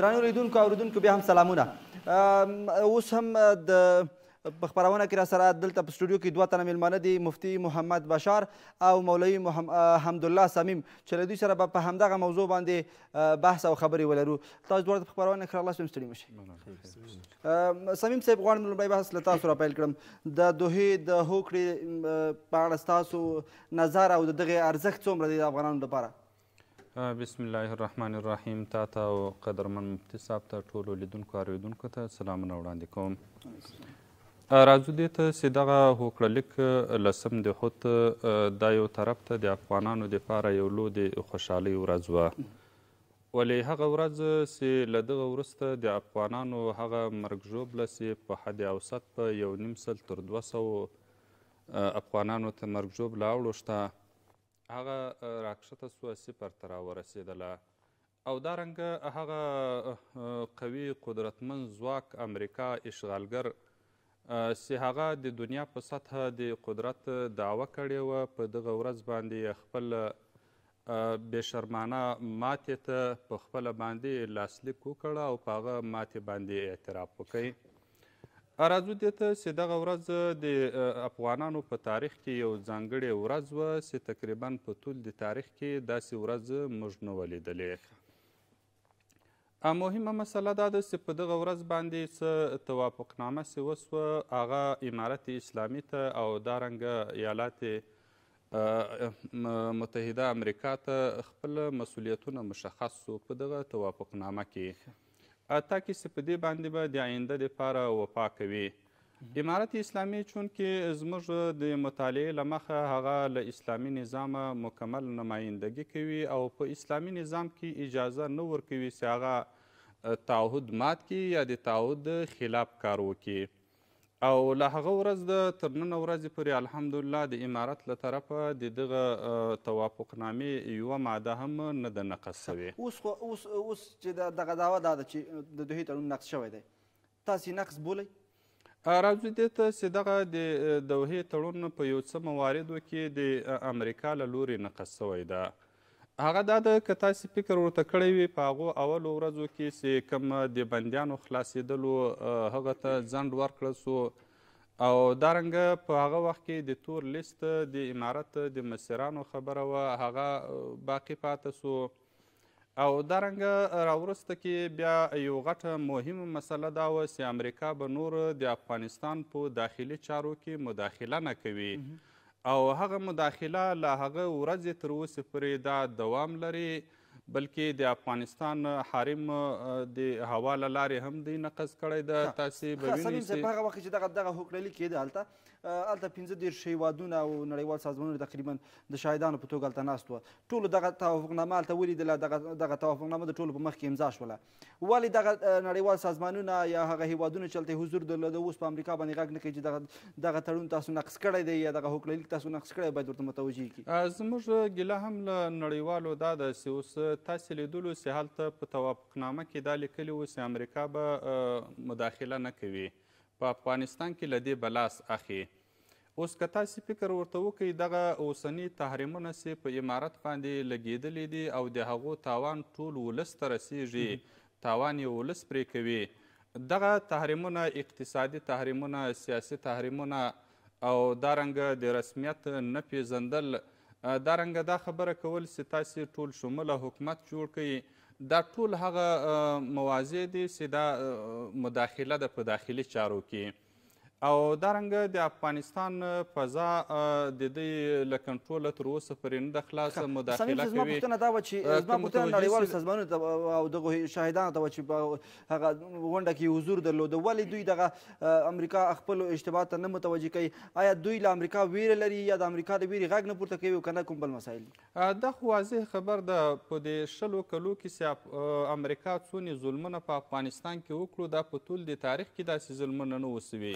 درانو لیدونکو او اورېدونکو بیا هم سلامونه. اوس هم د په خپرونه کې را سره دلته په سټوډیو کې دوه تنه میلمانه دي، مفتي محمد بشار او مولوي حمدالله صمیم، چې له دوی سره به په همدغه موضوع باندې بحث او خبرې ولرو. تاسو دواړه په خپرونه کې راغلاست، ستړي مه شئ. صمیم صاحب، غواړم لومړی بحث له تاسو را پیل کړم. د دوحې د هوکړې په اړه ستاسو نظر او د دغې ارزښت څومره دی د افغانانو لپاره؟ بسم الله الرحمن الرحیم. تا ته او قدرمن مفتي صاحب ته ټولو لیدونکو اورېدونکو ته سلامونه وړاندې کوم. راځو دې ته چې دغه هوکړلیک لسم د خود دا یو طرف ته د افغانانو دپاره یو لوی د خوشحالۍ ورځ وه، ولې هغه ورځ چې له دغه وروسته د افغانانو هغه مرګ ژوبله چې په حد اوسط په 1.5 تر 200 افغانانو ته مرګ ژوبله اوړوشته، هغه راکښته سوه، 0 ته راورسېدله. او دارنګه هغه قوي قدرتمند ځواک امریکا اشغالګر چې هغه د دنیا په سطحه د قدرت دعوه کړې وه، په دغه ورځ باندې خپل بېشرمانه ماتې ته په خپله باندې لاسلیک وکړه او په هغه ماتې باندې اعتراف وکړي. راځو دې ته چې دغه ورځ د افغانانو په تاریخ کې یو ځانګړې ورځ وه چې تقریبا په ټول د تاریخ کې داسې ورځ موږ نه وه لیدلې. مهمه مسله دا ده چې په دغه ورځ باندې څه توافقنامه چې وسوه، هغه امارت اسلامي ته او دارنګه ایالات متحده امریکا ته خپل مسؤلیتونه مشخص سو په دغه توافقنامه کې. تاکې چې په دې باندې به د آینده دپاره وفا کوي. امارت اسلامي چونکې زموږ د مطالعې له مخه هغه له اسلامي نظامه مکمل نمایندګي کوي او په اسلامي نظام کې اجازه نه ورکوي چې هغه تعهد مات کړي یا د تعهد خلاف کار وکړي. او له هغه ورځ تر نن ورځې پورې الحمدلله د امارت له طرفه د دغه توافقنامې یوه ماده هم نه ده نقض سوې. اوس چې دغه دعوه دا ده چې د دوحې تړون نقض شوی دی، تاسې نقض بولئ؟ راځو دې ته چې دغه د دوحې تړون په یو څه مواردو کې د امریکا له لورې نقض سوی ده. هغه دا ده که تاسې فکر ورته کړی وي په هغو اولو ورځو کې چې کوم د بندیانو خلاصېدلو هغه ته ځنډ ورکړل سو، او دارنګه په هغه وخت کې د تور لیست د امارت د مسیرانو خبره وه، هغه باقي پاته سو. او دارنګه راوروسته کې بیا یو غټه مهمه مسله دا وه چې امریکا به نور د افغانستان په داخلي چارو کې مداخله نه کوي، او هغه مداخله له هغه ورځې تر اوسه پورې دا دوام لري، بلکې د افغانستان حریم د هوا له لارې هم دی نقض کړی ده. تاسې به وینئ چې په هغه وخت چې دغه هوکړلیک کېده هلته 15 هیوادونه او نړیوال سازمانونه تقریبا د شاهدانو په توګه هلته ناست وه. ټولو دغه توافقنامه هلته ولیدله، دغه توافقنامه د ټولو په مخ کې امضا شوله. ولې دغه نړیوال سازمانونه یا هغه هیوادونه چې هلته حضور درلوده اوس په امریکا باندې غږ نه کوي چې دغه تړون تاسو نقض کړی دی یا دغه هوکړلیک تاسو نقض کړی، باید ورته متوجه کړي؟ زموږ ګیله هم له نړیوالو دا ده چې اوس تاسې لیدلو چې هلته په توافقنامه کې دا لیکلي وو چې امریکا به مداخله نه کوي، په افغانستان کې له دې به لاس اخلي. اوس که تاسې فکر ورته وکئ دغه اوسني تحریمونه چې په امارت باندې لګېدلي دي او د هغو تاوان ټول ولس ته رسیږي، تاوان یې ولس پرې کوي، دغه تحریمونه اقتصادي تحریمونه، سیاسي تحریمونه او دارنګه د رسمیت نه پیژندل، دارنګه دا خبره کول چې تاسې ټول شموله حکومت جوړ کړئ، دا ټول هغه مواضع دي چې دا مداخله ده په داخلي چارو کې. او دارنګه د افغانستان فضا د دوی له کنټروله تر اوسه پورې نه ده خلاصه، مداخله کوي. زما پوښتنه دا وه چې زما پوښتنه نړیوالو سازمانونو ته او دغو شاهدانو ته وه چې په هغه غونډه کې حضور درلوده، ولې دوی دغه امریکا خپلو اشتباهاتو ته نه متوجه کوي؟ آیا دوی له امریکا ویره لري یا د امریکا د ویرې غږ نه پورته کوي او که نه کوم بل مسایل دي؟ دا خو واضح خبر ده. په د 20 کلو کې چې امریکا څونې ظلمونه په افغانستان کې وکړو، دا په ټول د تاریخ کې داسې ظلمونه نه وسوي.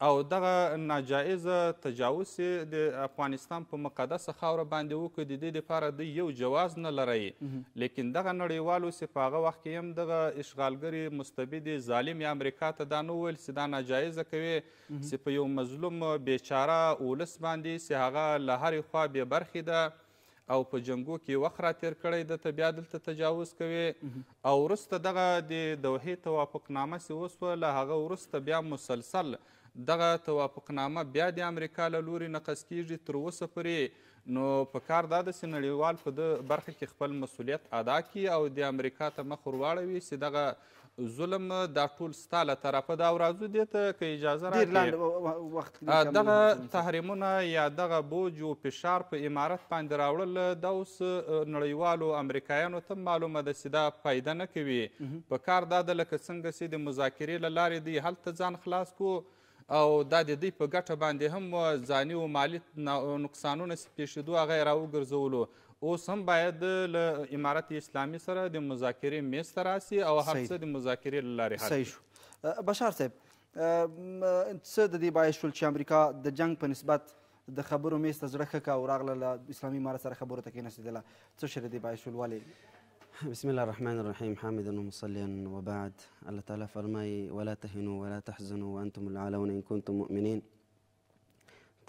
او دغه ناجایزه تجاوز چې د افغانستان په مقدسه خاوره باندې وکړي، د دې دپاره دوی یو جواز نه لري. لیکن دغه نړیوالو چې په هغه وخت کې هم دغه اشغالګرې مستبدې ظالمې امریکا ته دا نه وویل چې دا ناجایزه کوي، چې په یو مظلوم بیچاره ولس باندې چې هغه له هرې خوا بې برخې ده او په جنګو کې وخت راتېر کړی دته بیا دلته تجاوز کوي او وروسته دغه د دوحې توافقنامه چې وسوه له هغه وروسته بیا مسلسل دغه توافقنامه بیا د امریکا له لوري نقض کیږي تر اوسه پورې نو په کار دا ده چې نړیوال په ده برخه کې خپل مسؤلیت ادا کړي او د امریکا ته مخ ور واړوي چې دغه ظلم دا ټول ستا له طرفه ده او راځو دې ته که اجازه راکړې دغه تحریمونه یا دغه بوج و فشار په امارت باندې راوړل دا اوس نړیوالو امریکایانو ته معلومه ده چې دا فایده نه کوي په کار دا ده لکه څنګه چې د مذاکرې له لارې دوی هلته ځان خلاص کړو او دا د دوی په ګټه باندې هم ځاني و مالي نقصانونه چې پیښېدو هغه یې راوګرځولو اوس هم باید له امارت اسلامي سره د مذاکرې میز ته راسي او هر څه د مذاکرې له لارې حل شي. بشار صاحب څه د دې باعث شول چې امریکا د جنګ په نسبت د خبرو میز ته زړه ښه کړه او راغله له اسلامي امارت سره خبرو ته کېناستېدله څه شی د دې باعث شول ولې؟ بسم الله الرحمن الرحیم حامدا ومصلیا وبعد الله تعالی فرمایي ولا تهنوا ولا تحزنوا وانتم العالون ان کنتم مؤمنین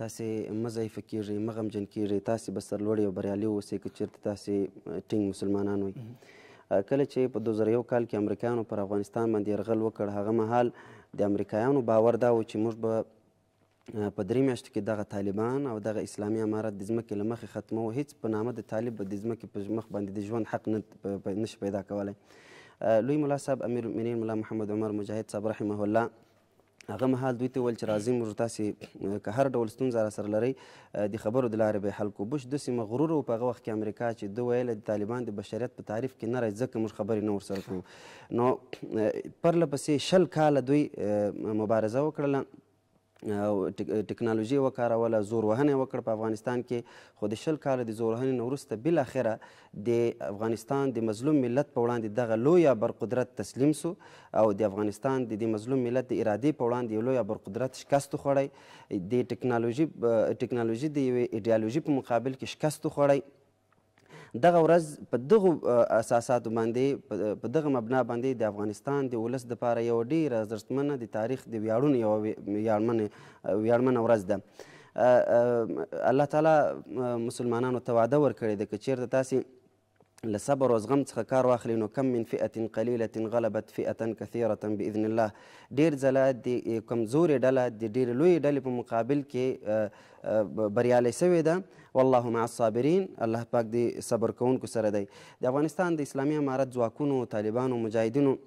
تاسې مه ضعیفه کېږئ مه غمجن کېږئ تاسې به سرلوړي او بریالي واوسئ که چېرته تاسې ټینګ مسلمانان وئ کله چې په 2001 کال کې امریکایانو پر افغانستان باندې یرغل وکړ هغه مهال د امریکایانو باور دا و چې موږ به په 3 میاشتو کې دغه طالبان او دغه اسلامي امارت د ځمکې له مخې ختموو هیڅ په نامه د طالب به د ځمکې په مخ باندې د ژوند حق نشي پیدا کولی لوی ملا صاحب امیر المؤمنین ملا محمد عمر مجاهد صاحب رحمه الله هغه مهال دوی ته ویل چې راځئ موږ تاسې که هر ډول ستونزه راسره لرئ د خبرو د لارې به یې حل کړو بش داسې مغرور و په هغه وخت کې امریکا چې ده ویله د طالبان د بشریت په تعریف کې نه راځي ځکه موږ خبرې نه ورسره کوو نو پرله پسې 10 کاله دوی مبارزه وکړله او ټکنالوژي وکاروله زور وهنه وکړه په افغانستان کې خو د 10 کاله د زور وهنې نه وروسته بالاخره د افغانستان د مظلوم ملت په وړاندې دغه لویه برقدرت تسلیم سو او د افغانستان د مظلوم ملت د ارادې په وړاندې یو لویه برقدرت شکست وخوړی د ټکنالوژي د یوې ایډیالوژي په مقابل کې شکست وخوړی دغه ورځ په دغو اساساتو باندې په دغه مبنا باندې د افغانستان د ولس دپاره یوه ډېره ارزښتمنه د تاریخ د ویاړونو یوه ویاړمنه ورځ ده الله تعالی مسلمانانو ته وعده ورکړې ده که چېرته تاسې له صبر او زغم څخه کار واخلي نو کم من فئة قلیلة غلبت فئة کثیرة باذن الله ډېر ځله د کمزورې ډله د ډېرې لویې ډلې په مقابل کې بریالی سوې ده والله مع الصابرین الله پاک د صبر کوونکو سره دی د افغانستان د اسلامي امارت ځواکونو طالبانو مجاهدینو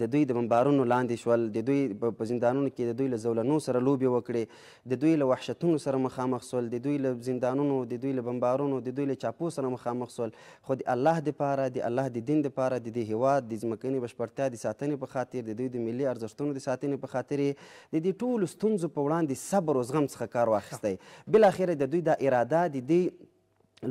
د دوی د بمبارونو لاندې شول د دوی په زندانونو کې د دوی له زولنو سره لوبې وکړې د دوی له وحشتونو سره مخامخ سول د دوی له زندانونو د دوی له بمبارونو د دوی له چاپو سره مخامخ سول خو د الله دپاره د الله د دین دپاره د دې هیواد د ځمکني بشپړتیا د ساتنې په خاطر د دوی د ملي ارزښتونو د ساتنې په خاطر د دې ټولو ستونزو په وړاندې صبر او زغم څخه کار واخیستی بالاخره د دوی دا اراده د دې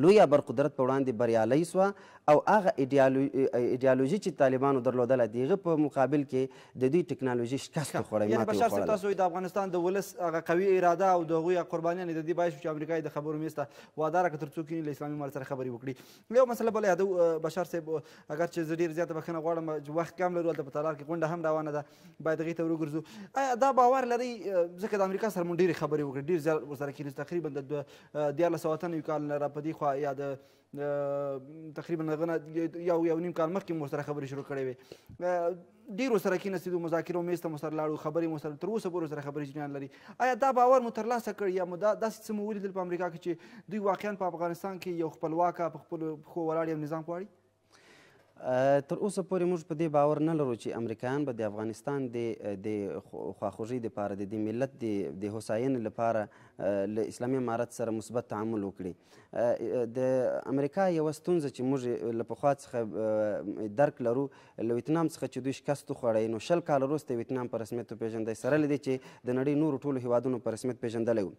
لویه برقدرت په وړاندې بریالی سوه او هغه ایډیالوژي چې طالبانو درلودله د هغه په مقابل کې د دوی ټکنالوژي شکست وخوړی یعنې بشار صاحب تاسو د افغانستان د ولس هغه قوي اراده او د هغوی قربانیان د دې باعث چې امریکا د خبرو میز ته وعده راکړه تر څو کینې له اسلامي امارت سره خبرې وکړي یو مسله بله یادو بشار صاحب اگر چې زه ډېر زیاته بخښنه غواړم وخت کم لرو هلته په تالار کې غونډه هم روانه ده باید هغې ته وروګرځو آیا دا باور لرئ ځکه د امریکا سره مونږ ډېرې خبرې وکړې ډېر زیات ورسره کېناستو تقریبا د 1998 کال نه را په دې خوا یا د تقریبا هغه نه یو نیم کال مخکې مو ورسره خبرې شروع کړې وې ډېر ورسره کېناستېدو مذاکرو میز ته مو سره لاړو خبرې مو سره تر اوسه پورې ورسره خبرې جریان لري آیا دا باور مو ترلاسه کړ یا مو داسې څه مو ولیدل په امریکا کې چې دوی واقعا په افغانستان کې یو خپلواکه په خپلو پښو ولاړ یو نظام غواړي تر اوسه پورې موږ په دې باور نه لرو چې امریکایان به د افغانستان د خواخوږۍ دپاره د دې ملت د هوساینې لپاره له اسلامي امارت سره مثبت تعامل وکړي د امریکا یوه ستونزه چې موږ له پخوا څخه درک لرو له ویتنام څخه چې دوی شکست وخوړی نو 10 کاله وروسته ویتنام په رسمیت وپېژندی سره له دې چې د نړۍ نورو ټولو هیوادونو په رسمیت پېژندلی و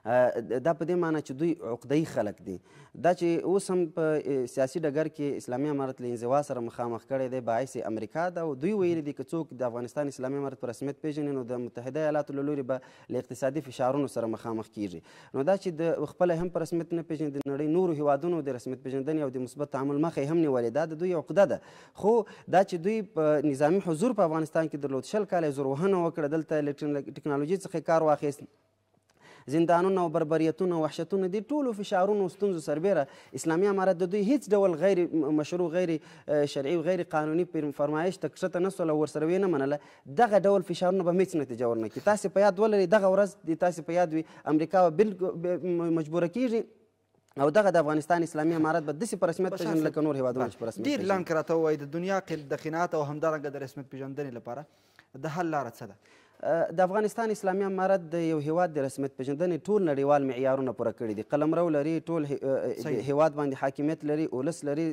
دا په دې معنی چې دوی عقده‌ای خلک دي دا چې اوس هم په سیاسي ډګر کې اسلامي امارت له انزوا سره مخامخ کړی دی باعث امریکا ده او دوی ویلي دي که څوک د افغانستان اسلامي امارت په رسمیت پېژني نو د متحده ایالاتو له لوري به له اقتصادي فشارونو سره مخامخ کیږي نو دا چې د خپله هم په رسمیت نه پېژني د نړۍ نورو هیوادونو د رسمیت پېژندنې او د مثبت تعامل مخه یې هم نیولې دا د دوی عقده ده خو دا چې دوی په نظامي حضور په افغانستان کې درلود 10 کاله یې زور وهنه وکړه دلته ټکنالوژي څخه کار واخیست زندانونه او بربریتونه او وحشتونه دي ټولو فشارونو او ستونزو سربیره اسلامي امارت د دوی هیڅ ډول غیر مشروع غیر شرعي غیر قانوني فرمایش ته کښته نه سول او ورسره ویې نه منله دغه ډول فشارونه به هیڅ نتیجه ورنه کړي. تاسې په یاد ولرئ دغه ورځ د تاسې په یاد وي امریکا به مجبوره کیږي او دغه د افغانستان اسلامي امارت به داسې په رسمیت پېژني لکه نور هېوادونه چې په رسمیت ډېر لنډ که راته ووایي د دنیا د قناعت او همدارنګه د رسمیت پېژندنې لپاره د حل لاره څه ده؟ د افغانستان اسلامي امارت د یو هیواد د رسمیت پېژندنې ټول نړیوال معیارونه پوره کړي دي. قلمرو لري، ټول هیواد باندې حاکمیت لري، ولس لري،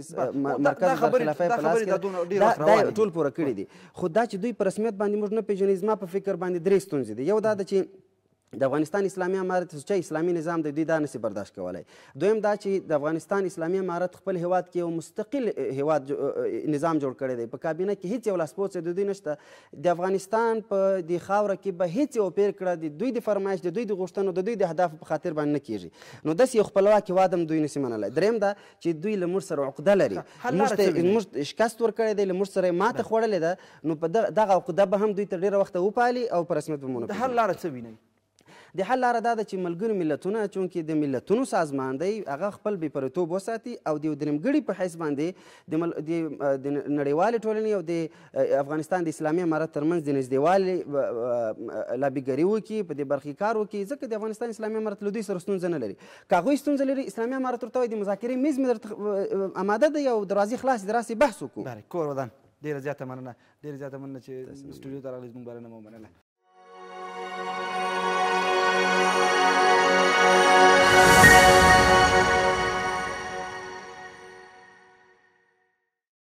مرکز برخلافۍ په لاس کې دا ټول پوره کړي دي. خو دا چې دوی په رسمیت باندې موږ نه پېژني زما په فکر باندې درې ستونزې دي. یو دا ده چې د افغانستان اسلامي امارت چې اسلامي نظام د دوی دا نشي برداشت کولی. دویم دا چې د افغانستان اسلامي امارت خپل هیواد کې یو مستقل هیواد نظام جوړ کړی دی. په کابینه کې هیڅ یو لاسپوڅی د دوی نشته. د افغانستان په دې خاوره کې به هیڅ یو پیر کړه د دوی د فرمایش، د دوی د غوښتنو، د دوی د اهدافو په خاطر باندې نه کیږي. نو داسې یو خپلواک هیواد هم دوی نشي منلی. دریم دا چې دوی له موږ سره عقده لري، موږ شکست ورکړی دی، له موږ سره یې ماته خوړلې ده. نو په دغه عقده به هم دوی تر ډېره وخته وپالي او په رسمیت به د حل لاره څه وینئ؟ د حل لاره دا ده چې ملګرو ملتونه چونکې د ملتونو سازمان دی هغه خپل بېپرتوب وساتي او د یو درېمګړي په حیث باندې د نړیوالې ټولنې او د افغانستان د اسلامي امارت ترمنځ د نږدېوالي لابیګري وکړي، په دې برخې کار وکړي، ځکه د افغانستان اسلامي امارت له دوی سره ستونزه نه لري. که هغوی ستونزه لري اسلامي امارت ورته وایي د مذاکرې میز مې درته اماده دی او دروازې خلاصې دي، راسئ بحث وکړو. کور ودان ډېره زیاته مننه، ډېره زیاته مننه چې سټوډیو ته راغلئ، زموږ بلنه مو منله.